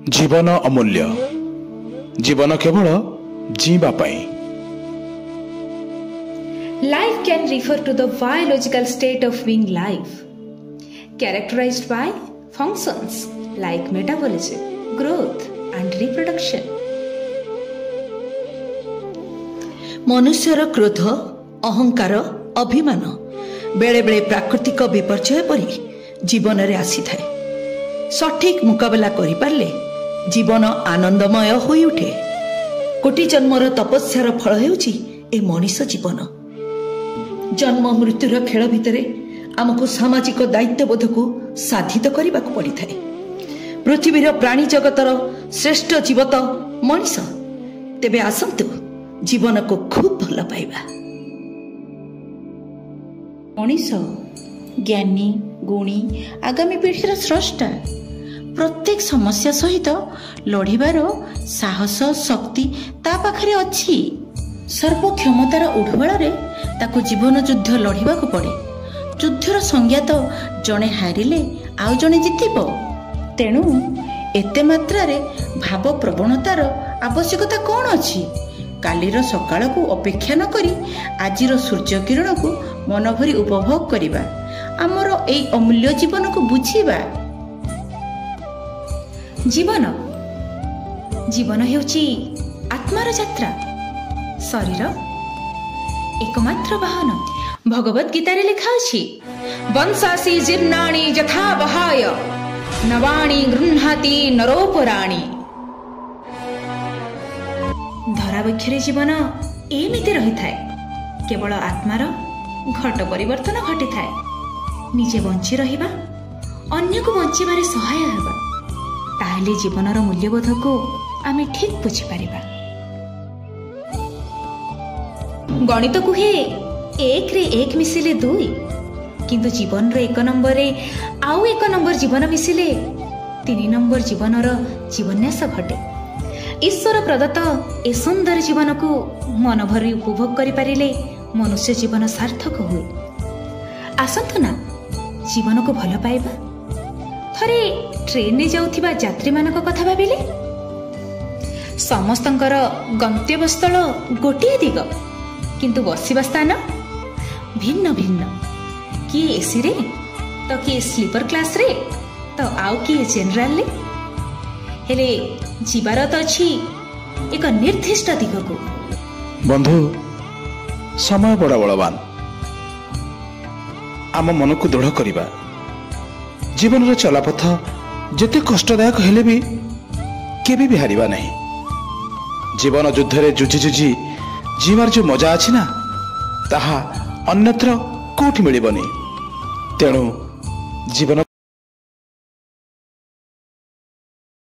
जीवन अमूल्य। जीवन केवल जीवा पाई। Life can refer to the biological state of being life, characterized by functions like metabolism, growth, and reproduction. मनुष्यर क्रोध, अहंकार, अभिमान बेले बेले प्राकृतिक विपर्यय परी जीवन रे आसी थाए। सठिक मुकाबला करि पारले जीवन आनंदमय होई उठे। कोटि जन्मर तपस्यार फल हेउची ए मनुष्य जीवन। जन्म मृत्युर खेल भितरे आमको सामाजिक दायित्वबोध को साधित करने को पड़ी थाए। पृथ्वीर प्राणी जगतर श्रेष्ठ जीव तो मनीष। तेबे आसंतु जीवन को खूब भल पाइबा। मनीष ज्ञानी गुणी आगामी पीढ़ीर स्रष्टा। प्रत्येक समस्या सहित लड़िबार साहस शक्ति ता पाखरे अछि। सर्वक्षमतार उड्बल ताकू जीवन युद्ध लड़िबा को पड़े। युद्धर संज्ञा तो जड़े हारिले आउ जड़े जितिब। तेणु एते मात्रारे भाव प्रवणतार आवश्यकता कौन अछि? कालीर सकाळ को अपेक्षा न करी आजिर सूर्य किरण को मन भरी उपभोग करिबा। आमर एई अमूल्य जीवन को बुझिबा। जीवन हेउची आत्मार यात्रा। शरीर एकमात्र वाहन। भगवत गीतारे लिखा अछि, वंशासी जीर्णानि यथा वहाय नवाणी गृह्णाति नरोपराणी। धरावक्षरे जीवन एमिति रही थाए। केवल आत्मार घट परिवर्तन घटी थाए। निजे बंची रहिबा, अन्य को बंचिबारे सहाय हेबा, ताहले जीवनर मूल्यबोध को आमे ठीक बुझी पारिबा। गणित कुहे 1 रे 1 मिसिले 2, किंतु जीवन रे 1 नंबर रे आउ 1 नंबर जीवन मिसिले 3 नंबर जीवनर जीवन्यास घटे। ईश्वर प्रदत्त ए सुंदर जीवन को मन भरी उपभोग करि पारिले मनुष्य जीवन सार्थक हुए। आसंतु ना जीवन को भल पाइबा। थरे ट्रेन रे जाउथिबा यात्री मानक कथा भाबिले। समस्तंकर गंतव्य स्थल गोटिए दिग, किंतु बसिबा स्थान भिन्न भिन्न। किए एसी रे तो किए स्लीपर क्लास रे तो आउ किए जनरल रे। हेले जीवार तो अछि एक निर्दिष्ट दिग को। बंधु समय बड़ा बलवान। आम मन को दृढ़ करिबा। जीवन रे चलापथ जेते कष्टदायक हेले भी केबे भी हारिबा नहीं। जीवन युद्ध रे जुझी जुझी जीवार जो मजा अछि ना, ताहा अन्यत्र कोठी मिलिबनी। तेणु जीवन